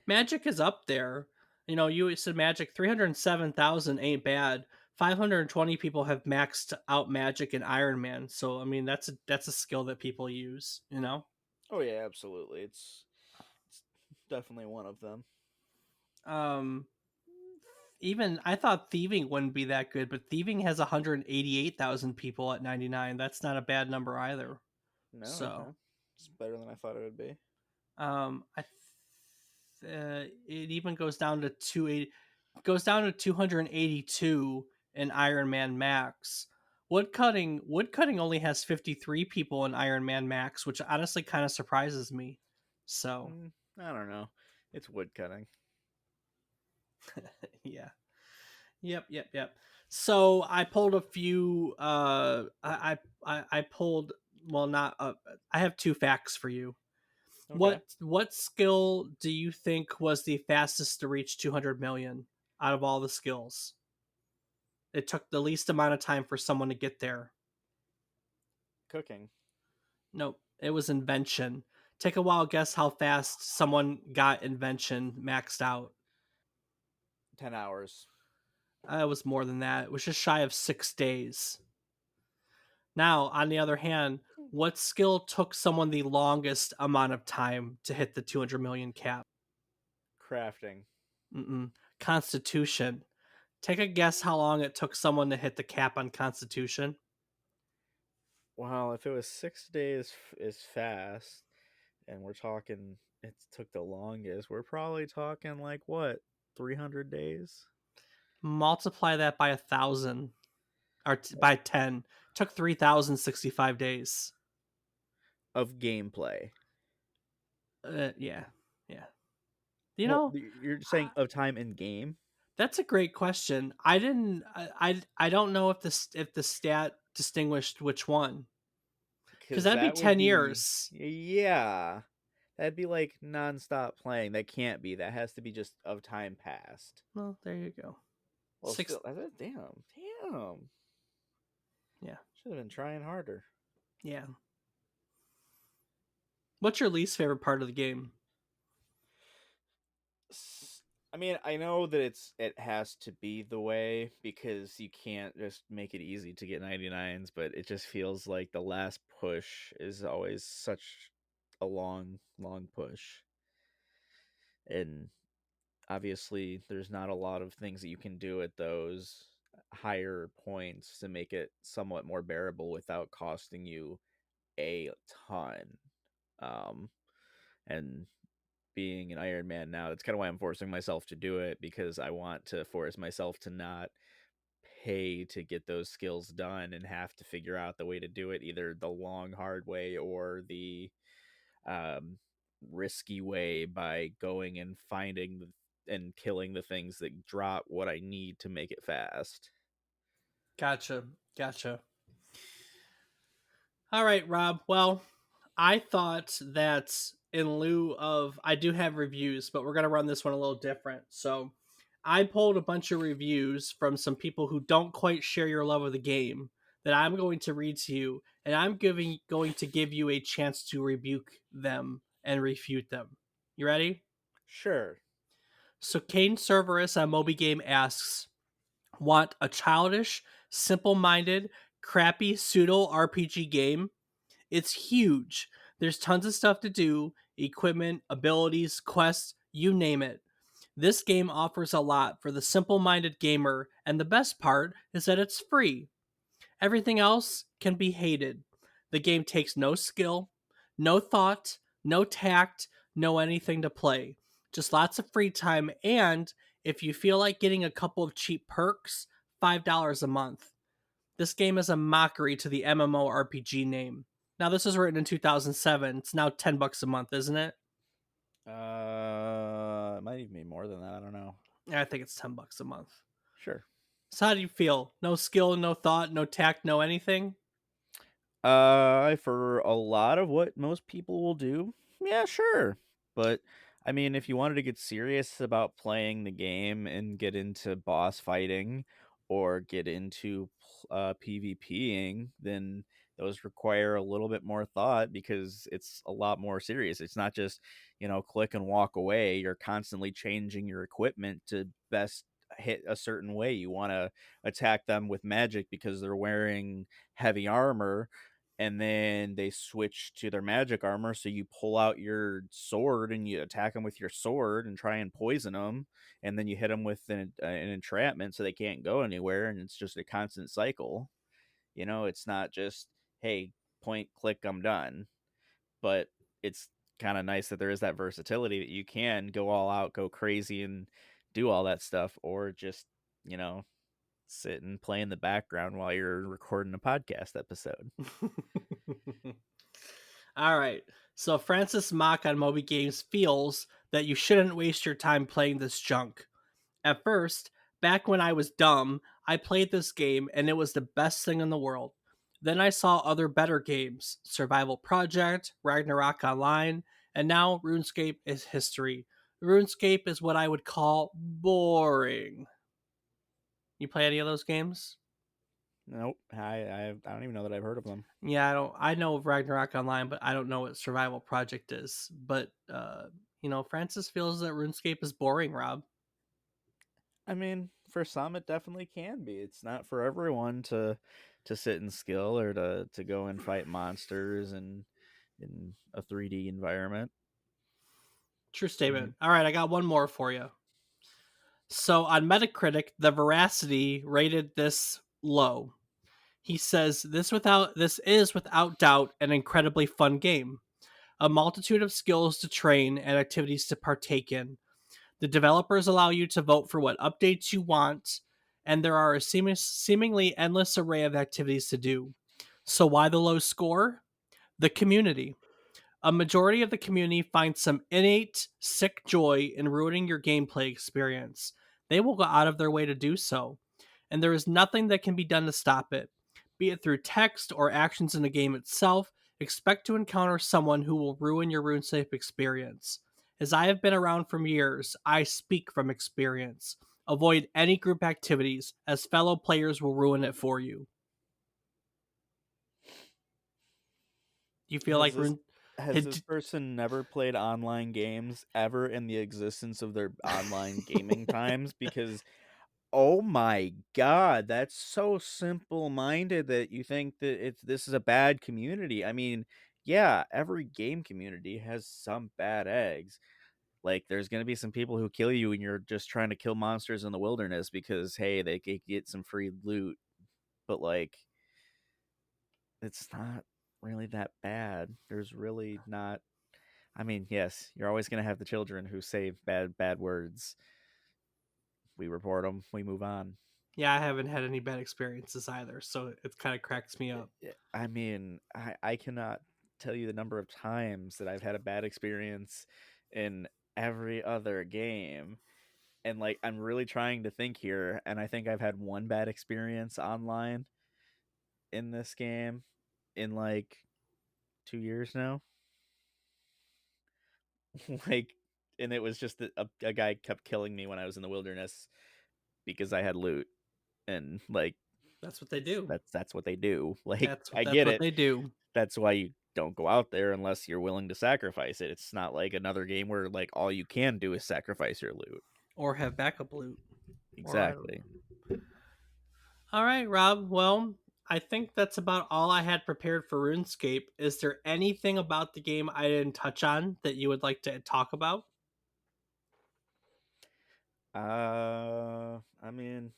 Magic is up there. You know, you said Magic 307,000 ain't bad. 520 people have maxed out Magic and Iron Man. So I mean that's a skill that people use, you know? Oh yeah, absolutely. It's definitely one of them. Um even I thought thieving wouldn't be that good, but thieving has 188,000 people at 99. That's not a bad number either. No, So, okay. It's better than I thought it would be. it even goes down to 280, goes down to 282 in Iron Man Max. Woodcutting only has 53 people in Iron Man Max, which honestly kind of surprises me. So, I don't know. It's woodcutting. yeah. Yep. So, I pulled a few I pulled, well, not I have two facts for you. Okay. What skill do you think was the fastest to reach 200 million out of all the skills? It took the least amount of time for someone to get there. Cooking. Nope, it was invention. Take a wild guess how fast someone got invention maxed out. 10 hours. It was more than that. It was just shy of 6 days. Now, on the other hand, what skill took someone the longest amount of time to hit the 200 million cap? Crafting. Mm-mm. Constitution. Take a guess how long it took someone to hit the cap on Constitution. Well, if it was 6 days is fast, and we're talking it took the longest, we're probably talking like what, 300 days Multiply that by 1,000 or by 10. Took 3,065 days. of gameplay. Yeah, yeah. You Well, know, you're saying of time in game? that's a great question. I didn't. I don't know if the stat distinguished which one, because Because that'd be that would 10 be, years. yeah. That'd be like nonstop playing. That can't be. That has to be just of time passed. Well, there you go. Well, Six. still, damn. Yeah, Should have been trying harder. yeah. What's your least favorite part of the game? I mean, I know that it has to be the way because you can't just make it easy to get 99s, but it just feels like the last push is always such a long push. And obviously there's not a lot of things that you can do at those higher points to make it somewhat more bearable without costing you a ton. Um and being an Iron Man now, that's kind of why I'm forcing myself to do it, because I want to force myself to not pay to get those skills done and have to figure out the way to do it, either the long hard way or the um, risky way by going and finding and killing the things that drop what I need to make it fast. Gotcha. All right, Rob. Well, I thought that in lieu of, I do have reviews, but we're going to run this one a little different. So I pulled a bunch of reviews from some people who don't quite share your love of the game that I'm going to read to you, and going to give you a chance to rebuke them and refute them. You ready? Sure. So Kane Cerberus on Moby Game asks, want a childish, simple-minded, crappy pseudo RPG game? It's huge. There's tons of stuff to do, equipment, abilities, quests, you name it. This game offers a lot for the simple minded gamer, and the best part is that it's free. Everything else can be hated. The game takes no skill, no thought, no tact, no anything to play. Just lots of free time, and if you feel like getting a couple of cheap perks, $5 a month. This game is a mockery to the MMORPG name. Now, this was written in 2007. It's now $10 a month, isn't it? It might even be more than that. I don't know. I think it's $10 a month. Sure. So, how do you feel? No skill, no thought, no tact, no anything? For a lot of what most people will do, yeah, sure. But I mean, if you wanted to get serious about playing the game and get into boss fighting or get into PvPing, then those require a little bit more thought because it's a lot more serious. It's not just, click and walk away. You're constantly changing your equipment to best hit a certain way. You want to attack them with magic because they're wearing heavy armor, and then they switch to their magic armor, so you pull out your sword and you attack them with your sword and try and poison them, and then you hit them with an entrapment so they can't go anywhere, and it's just a constant cycle. It's not just, hey, point, click, I'm done. But it's kind of nice that there is that versatility that you can go all out, go crazy, and do all that stuff, or just, you know sit and play in the background while you're recording a podcast episode. All right. So Francis Mock on Moby Games feels that you shouldn't waste your time playing this junk. At first, back when I was dumb, I played this game and it was the best thing in the world. Then I saw other better games, Survival Project, Ragnarok Online, and now RuneScape is history. RuneScape is what I would call boring. You play any of those games? Nope. I don't even know that I've heard of them. Yeah, I don't. I know of Ragnarok Online, but I don't know what Survival Project is. But Francis feels that RuneScape is boring. Rob, I mean, for some it definitely can be. It's not for everyone to sit and skill or to go and fight monsters and in a 3D environment. true I mean, statement. All right, I got one more for you. So on Metacritic, the Veracity rated this low. He says this is without doubt an incredibly fun game. A multitude of skills to train and activities to partake in. The developers allow you to vote for what updates you want, and there are a seemingly endless array of activities to do. So, why the low score? The community. A majority of the community finds some innate, sick joy in ruining your gameplay experience. They will go out of their way to do so, and there is nothing that can be done to stop it. Be it through text or actions in the game itself, expect to encounter someone who will ruin your RuneScape experience. As I have been around for years, I speak from experience. Avoid any group activities, as fellow players will ruin it for you. Do you feel has like this Rune? has this person never played online games ever in the existence of their online gaming times? Because oh my god, that's so simple-minded that you think that this is a bad community. I mean, yeah, every game community has some bad eggs. Like, there's gonna be some people who kill you when you're just trying to kill monsters in the wilderness because, hey, they could get some free loot, but, like, it's not really that bad. There's really not. I mean, yes, you're always gonna have the children who say bad words. We report them, we move on. Yeah, I haven't had any bad experiences either, so it kind of cracks me up. I mean, I cannot tell you the number of times that I've had a bad experience in every other game. And like, I'm really trying to think here, and I think I've had one bad experience online in this game in like 2 years now. Like, and it was just that a guy kept killing me when I was in the wilderness because I had loot, and like, That's what they do. that's what they do. Like, That's I that's get what it. they do. That's why you don't go out there unless you're willing to sacrifice it. It's not like another game where like all you can do is sacrifice your loot. Or have backup loot. Or I don't Exactly. know. All right, Rob. Well, I think that's about all I had prepared for RuneScape. Is there anything about the game I didn't touch on that you would like to talk about? I mean,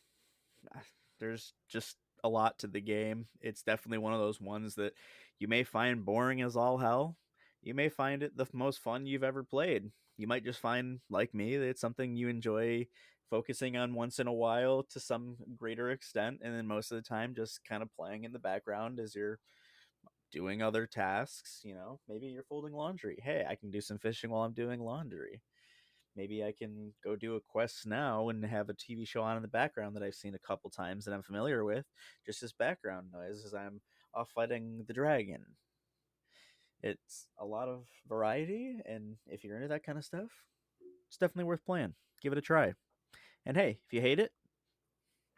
there's just a lot to the game. It's definitely one of those ones that you may find boring as all hell. You may find it the most fun you've ever played. You might just find, like me, that it's something you enjoy focusing on once in a while to some greater extent, and then most of the time just kind of playing in the background as you're doing other tasks. Maybe you're folding laundry. Hey, I can do some fishing while I'm doing laundry. Maybe I can go do a quest now and have a TV show on in the background that I've seen a couple times that I'm familiar with, just as background noise as I'm off fighting the dragon. It's a lot of variety, and if you're into that kind of stuff, it's definitely worth playing. Give it a try. And hey, if you hate it,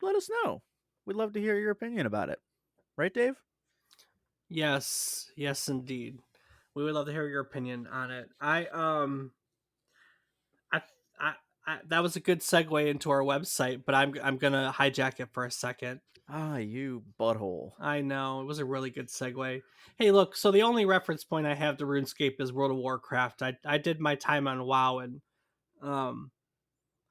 let us know. We'd love to hear your opinion about it. Right, Dave? Yes, yes, indeed. We would love to hear your opinion on it. I, I, that was a good segue into our website, but I'm gonna hijack it for a second. Ah, you butthole. I know it was a really good segue. Hey, look. So the only reference point I have to RuneScape is World of Warcraft. I did my time on WoW, and um,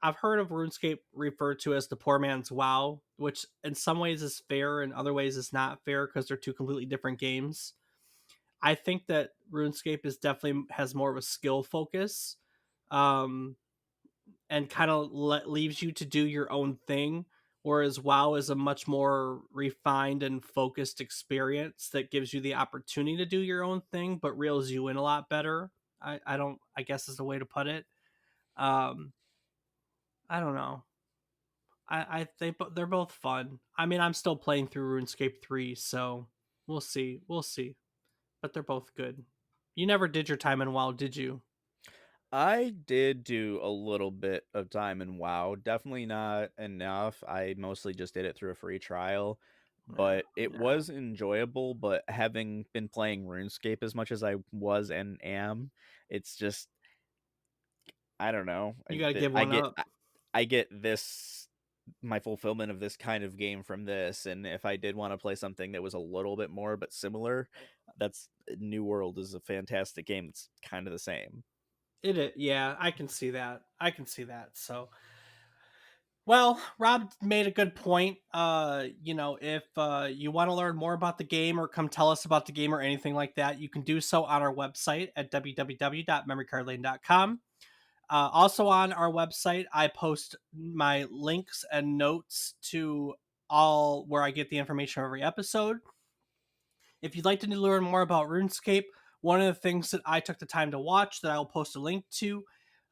I've heard of RuneScape referred to as the poor man's WoW, which in some ways is fair, in other ways is not fair because they're two completely different games. I think that RuneScape is definitely has more of a skill focus, um, and kind of leaves you to do your own thing. Whereas WoW is a much more refined and focused experience that gives you the opportunity to do your own thing, but reels you in a lot better. I don't. I guess is the way to put it. Um, I don't know. They're both fun. I mean, I'm still playing through RuneScape 3, so we'll see. We'll see. But they're both good. You never did your time in WoW, did you? I did do a little bit of time in WoW. Definitely not enough. I mostly just did it through a free trial, Yeah, but it yeah. was enjoyable. But having been playing RuneScape as much as I was and am, it's just, I don't know. You got to I, give I one get up. I get this my fulfillment of this kind of game from this, and if I did want to play something that was a little bit more but similar, that's New World is a fantastic game. It's kind of the same. Yeah, I can see that. I can see that. So, well, Rob made a good point. If you want to learn more about the game or come tell us about the game or anything like that, you can do so on our website at www.memorycardlane.com. Also on our website, I post my links and notes to all where I get the information of every episode. If you'd like to learn more about RuneScape, one of the things that I took the time to watch that I will post a link to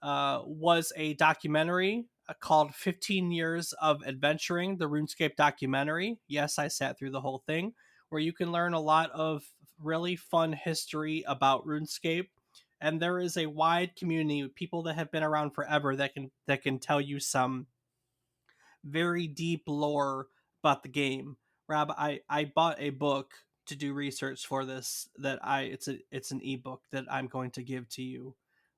was a documentary called 15 Years of Adventuring, the RuneScape documentary. Yes, I sat through the whole thing, where you can learn a lot of really fun history about RuneScape. And there is a wide community of people that have been around forever that can tell you some very deep lore about the game. Rob, I bought a book to do research for this that it's an ebook that I'm going to give to you,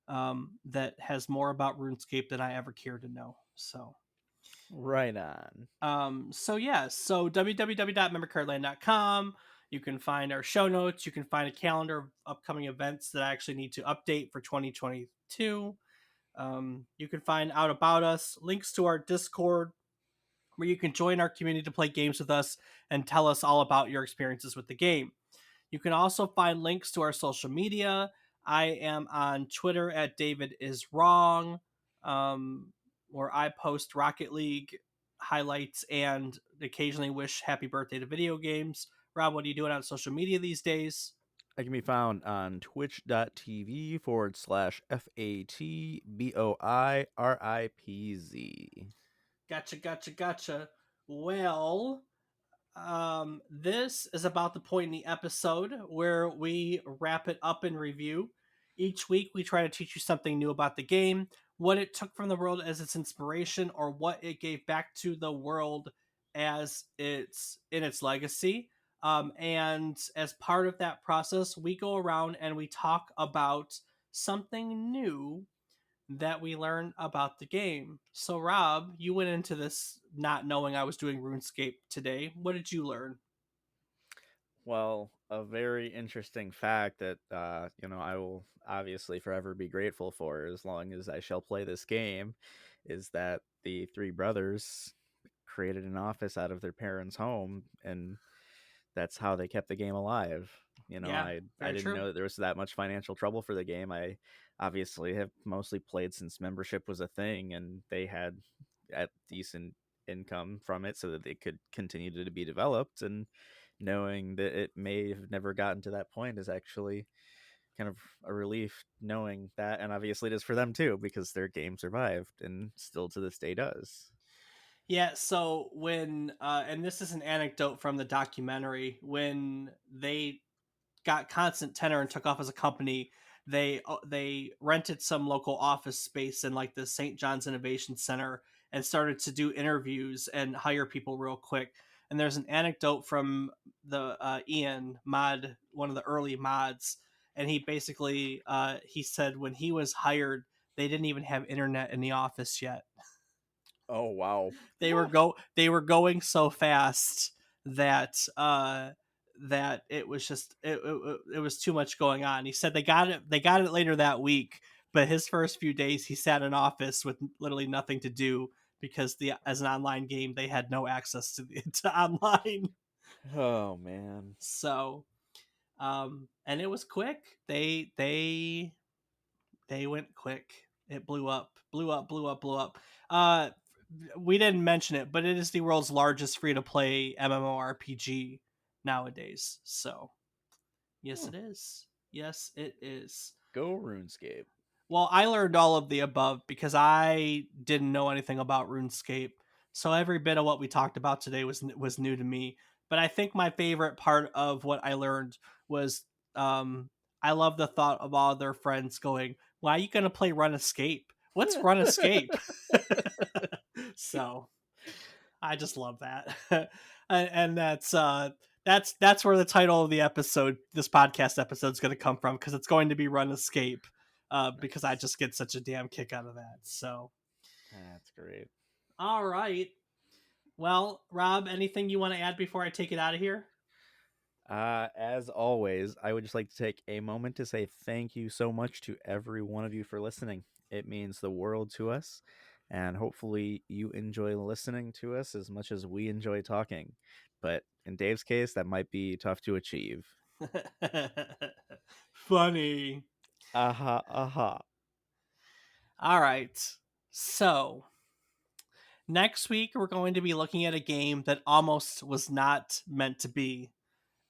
that has more about RuneScape than I ever cared to know. Right on. So yeah, so www.memorycardland.com. You can find our show notes. You can find a calendar of upcoming events that I actually need to update for 2022. You can find out about us, links to our Discord, where you can join our community to play games with us and tell us all about your experiences with the game. You can also find links to our social media. I am on Twitter at David is wrong, where I post Rocket League highlights and occasionally wish happy birthday to video games. Rob, what are you doing on social media these days? I can be found on twitch.tv/FATBOIRIPZ. Gotcha. Well, this is about the point in the episode where we wrap it up in review. Each week, we try to teach you something new about the game, what it took from the world as its inspiration, or what it gave back to the world as its legacy. And as part of that process, we go around and we talk about something new that we learn about the game. So, Rob, you went into this not knowing I was doing RuneScape today. What did you learn? Well, a very interesting fact that I will obviously forever be grateful for as long as I shall play this game is that the three brothers created an office out of their parents' home, and that's how they kept the game alive. Yeah, I very didn't true. know that there was that much financial trouble for the game. I obviously have mostly played since membership was a thing, and they had a decent income from it so that they could continue to be developed. And knowing that it may have never gotten to that point is actually kind of a relief, knowing that. And obviously it is for them too, because their game survived and still to this day does. Yeah, so when and this is an anecdote from the documentary, when they got constant tenor and took off as a company, they rented some local office space in like the St. John's Innovation Center and started to do interviews and hire people real quick. And there's an anecdote from the Ian mod, one of the early mods, and he basically he said when he was hired, they didn't even have internet in the office yet. Oh wow. They were going so fast that that it was just it was too much going on. He said they got it later that week, but his first few days he sat in office with literally nothing to do because the as an online game they had no access to the to online. Oh man. So and it was quick. They went quick. It blew up, blew up, blew up, blew up. We didn't mention it, but it is the world's largest free to play MMORPG nowadays. So, yes, Hmm. it is. Yes, it is. Go RuneScape. Well, I learned all of the above because I didn't know anything about RuneScape. So every bit of what we talked about today was new to me. But I think my favorite part of what I learned was um, I love the thought of all their friends going, "Why are you going to play Run Escape? What's Run Escape?" So I just love that, and that's where the title of the episode, this podcast episode, is going to come from because it's going to be Run Escape, because I Nice. just get such a damn kick out of that. So, That's great. all right, well, Rob, anything you want to add before I take it out of here? As always, I would just like to take a moment to say thank you so much to every one of you for listening. It means the world to us, and hopefully you enjoy listening to us as much as we enjoy talking. But in Dave's case, that might be tough to achieve. Funny. Aha, aha. All right, so next week we're going to be looking at a game that almost was not meant to be,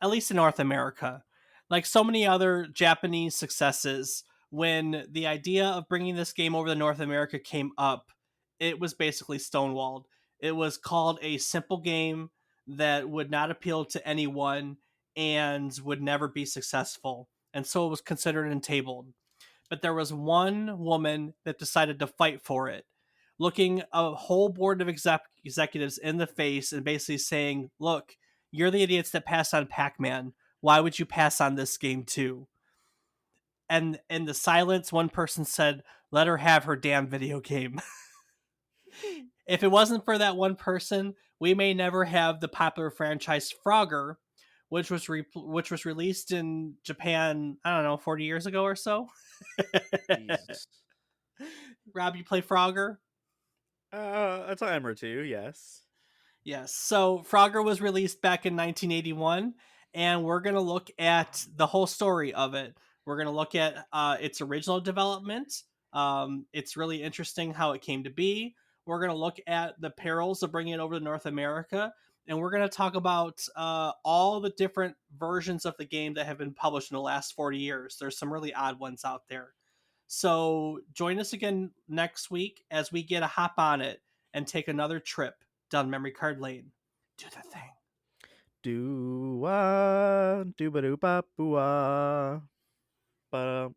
at least in North America. Like so many other Japanese successes, when the idea of bringing this game over to North America came up, it was basically stonewalled. It was called a simple game that would not appeal to anyone and would never be successful. And so it was considered and tabled. But there was one woman that decided to fight for it, looking a whole board of executives in the face and basically saying, "Look, you're the idiots that passed on Pac-Man. Why would you pass on this game too?" And in the silence, one person said, "Let her have her damn video game." If it wasn't for that one person, we may never have the popular franchise Frogger, which was released in Japan, I don't know, 40 years ago or so. Jesus. Rob, you play Frogger? A time or two, yes. Yes. So Frogger was released back in 1981, and we're going to look at the whole story of it. We're going to look at its original development. It's really interesting how it came to be. We're going to look at the perils of bringing it over to North America, and we're going to talk about all the different versions of the game that have been published in the last 40 years. There's some really odd ones out there. So join us again next week as we get a hop on it and take another trip down memory card lane. Do the thing. Do-wah, doo-ba-doo-ba-boo-wah. Ba